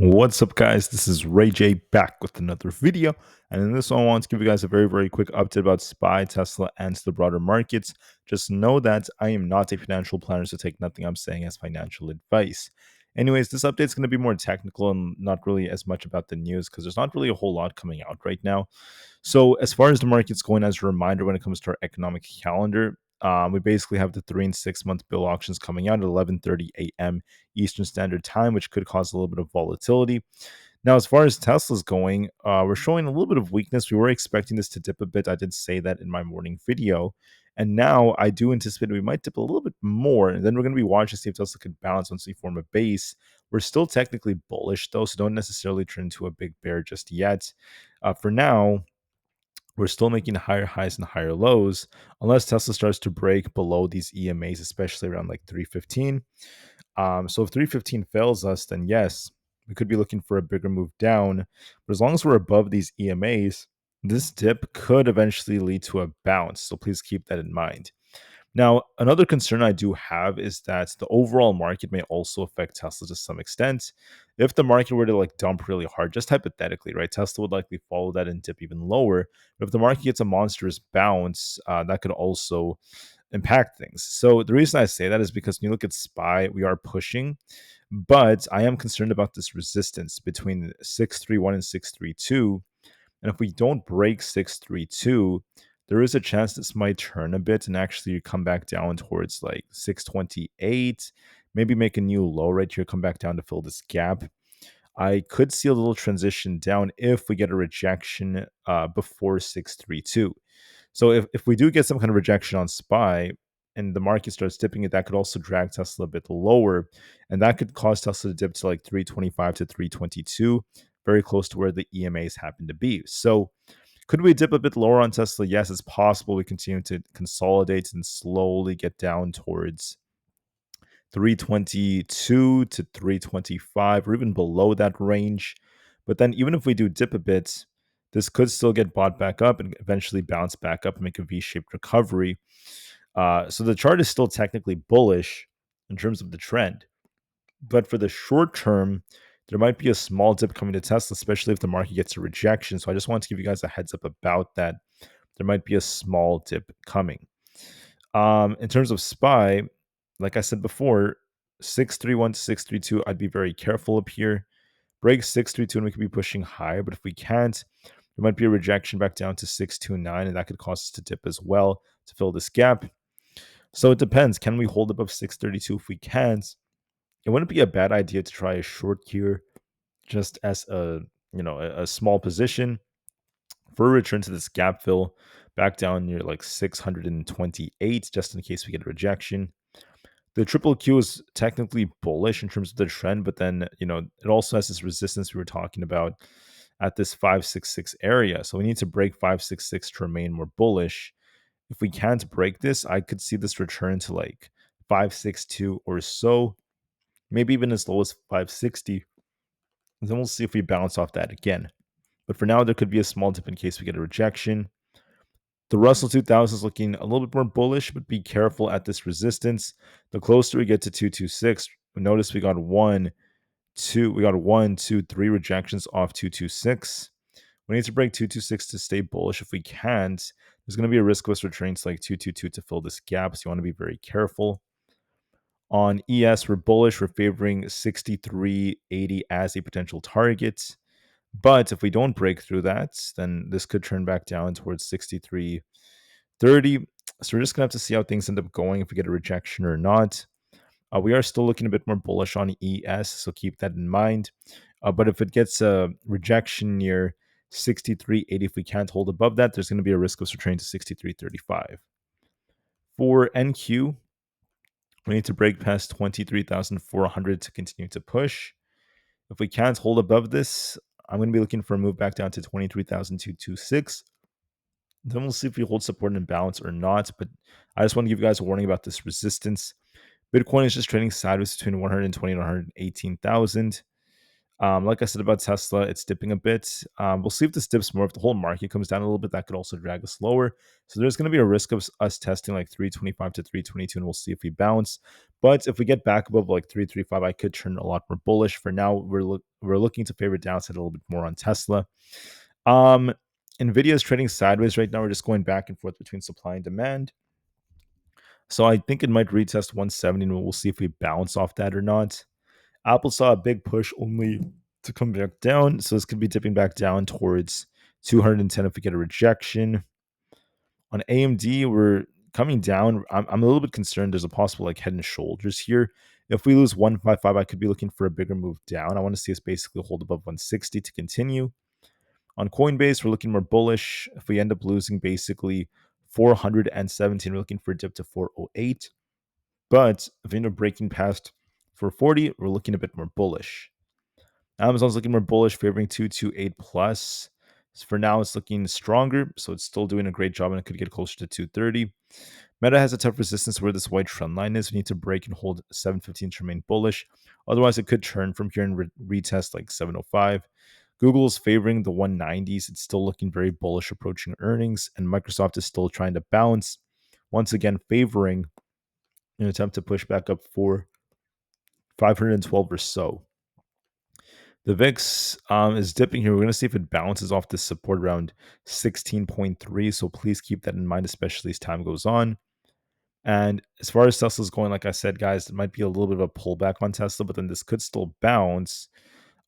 What's up, guys? This is Ray J back with another video. And in this one, I want to give you guys a very quick update about SPY, Tesla, and the broader markets. Just know that I am not a financial planner, so take nothing I'm saying as financial advice. Anyways, this update is going to be more technical and not really as much about the news because there's not really a whole lot coming out right now. So, as far as the market's going, as a reminder, when it comes to our economic calendar, we basically have the 3 and 6 month bill auctions coming out at 11:30 a.m. Eastern Standard Time, which could cause a little bit of volatility. Now, as far as Tesla's going, we're showing a little bit of weakness. We were expecting this to dip a bit. I did say that in my morning video. And now I do anticipate we might dip a little bit more. And then we're going to be watching to see if Tesla could bounce once we form a base. We're still technically bullish, though, so don't necessarily turn into a big bear just yet. For now, we're still making higher highs and higher lows unless Tesla starts to break below these EMAs, especially around like 315. So if 315 fails us, then yes, we could be looking for a bigger move down. But as long as we're above these EMAs, this dip could eventually lead to a bounce. So please keep that in mind. Now, another concern I do have is that the overall market may also affect Tesla to some extent. If the market were to like dump really hard, just hypothetically, right, Tesla would likely follow that and dip even lower. But if the market gets a monstrous bounce, that could also impact things. So the reason I say that is because when you look at SPY, we are pushing, but I am concerned about this resistance between 631 and 632. And if we don't break 632, there is a chance this might turn a bit and actually come back down towards like 628, maybe make a new low right here, come back down to fill this gap. I could see a little transition down if we get a rejection before 632. So if we do get some kind of rejection on SPY and the market starts dipping it, that could also drag Tesla a bit lower. And that could cause Tesla to dip to like 325 to 322, very close to where the EMAs happen to be. So could we dip a bit lower on Tesla? Yes, it's possible. We continue to consolidate and slowly get down towards 322 to 325 or even below that range. But then even if we do dip a bit, this could still get bought back up and eventually bounce back up and make a V-shaped recovery. So the chart is still technically bullish in terms of the trend. But for the short term, there might be a small dip coming to Tesla, especially if the market gets a rejection. So I just want to give you guys a heads up about that. There might be a small dip coming. In terms of SPY, like I said before, 631 to 632, I'd be very careful up here. Break 632 and we could be pushing higher, but if we can't, there might be a rejection back down to 629, and that could cause us to dip as well to fill this gap. So it depends. Can we hold above 632? If we can't, it wouldn't be a bad idea to try a short here just as a small position for a return to this gap fill back down near like 628 just in case we get a rejection. The triple Q is technically bullish in terms of the trend, but then it also has this resistance we were talking about at this 566 area. So we need to break 566 to remain more bullish. If we can't break this, I could see this return to like 562 or so, maybe even as low as 560. And then we'll see if we bounce off that again. But for now, there could be a small dip in case we get a rejection. The Russell 2000 is looking a little bit more bullish, but be careful at this resistance. The closer we get to 226, notice we got one, two, three rejections off 226. We need to break 226 to stay bullish. If we can't, there's going to be a risk of us returning to like 222 to fill this gap. So you want to be very careful. On ES, we're bullish. We're favoring 63.80 as a potential target. But if we don't break through that, then this could turn back down towards 63.30. So we're just going to have to see how things end up going, if we get a rejection or not. We are still looking a bit more bullish on ES, so keep that in mind. But if it gets a rejection near 63.80, if we can't hold above that, there's going to be a risk of us returning to 63.35. For NQ, we need to break past 23,400 to continue to push. If we can't hold above this, I'm going to be looking for a move back down to 23,226. Then we'll see if we hold support and balance or not. But I just want to give you guys a warning about this resistance. Bitcoin is just trading sideways between 120 and 118,000. Like I said about Tesla, it's dipping a bit. We'll see if this dips more. If the whole market comes down a little bit, that could also drag us lower. So there's going to be a risk of us testing like 325 to 322, and we'll see if we bounce. But if we get back above like 335, I could turn a lot more bullish. For now, we're looking to favor downside a little bit more on Tesla. Um, Nvidia is trading sideways right now. We're just going back and forth between supply and demand. So I think it might retest 170, and we'll see if we bounce off that or not. Apple saw a big push only to come back down. So this could be dipping back down towards 210 if we get a rejection. On AMD, we're coming down. I'm a little bit concerned. There's a possible like head and shoulders here. If we lose 155, I could be looking for a bigger move down. I want to see us basically hold above 160 to continue. On Coinbase, we're looking more bullish. If we end up losing basically 417, we're looking for a dip to 408. But if we end up breaking past 440, we're looking a bit more bullish. Amazon's looking more bullish, favoring 228 plus. So for now, it's looking stronger, so it's still doing a great job, and it could get closer to 230. Meta has a tough resistance where this white trend line is. We need to break and hold 715 to remain bullish. Otherwise, it could turn from here and retest like 705. Google is favoring the 190s. It's still looking very bullish approaching earnings, and Microsoft is still trying to bounce, once again favoring an attempt to push back up for 512 or so. The VIX is dipping here. We're going to see if it bounces off this support around 16.3. So please keep that in mind, especially as time goes on. And as far as Tesla's going, like I said, guys, it might be a little bit of a pullback on Tesla, but then this could still bounce.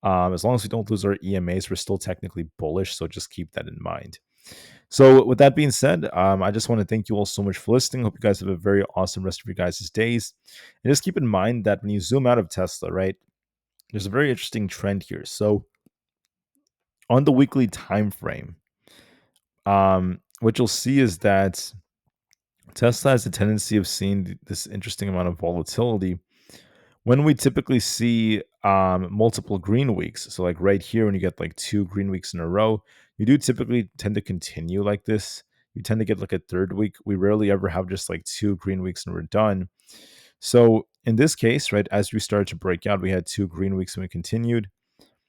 As long as we don't lose our EMAs, we're still technically bullish. So just keep that in mind. So with that being said, I just want to thank you all so much for listening. Hope you guys have a very awesome rest of your guys' days. And just keep in mind that when you zoom out of Tesla, right, there's a very interesting trend here. So on the weekly time frame, what you'll see is that Tesla has a tendency of seeing this interesting amount of volatility when we typically see multiple green weeks. So like right here, when you get like 2 green weeks in a row, you do typically tend to continue like this. You tend to get like a third week. We rarely ever have just like 2 green weeks and we're done. So in this case, right, as we started to break out, we had 2 green weeks and we continued.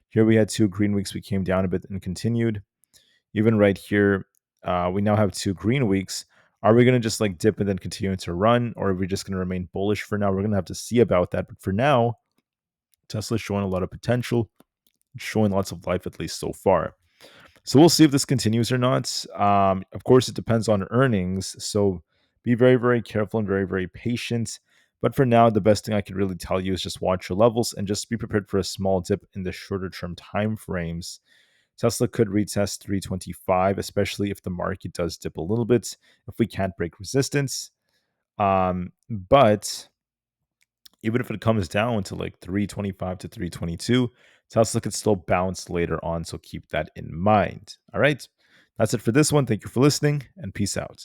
Here we had 2 green weeks, we came down a bit and continued. Even right here, we now have 2 green weeks. Are we going to just like dip and then continue to run, or are we just going to remain bullish for now? We're going to have to see about that. But for now, Tesla's showing a lot of potential, showing lots of life, at least so far. So we'll see if this continues or not. Of course, it depends on earnings. So be very, very careful and very, very patient. But for now, the best thing I could really tell you is just watch your levels and just be prepared for a small dip in the shorter term time frames. Tesla could retest 325, especially if the market does dip a little bit, if we can't break resistance. But even if it comes down to like 325 to 322, Tesla could still bounce later on. So keep that in mind. All right. That's it for this one. Thank you for listening and peace out.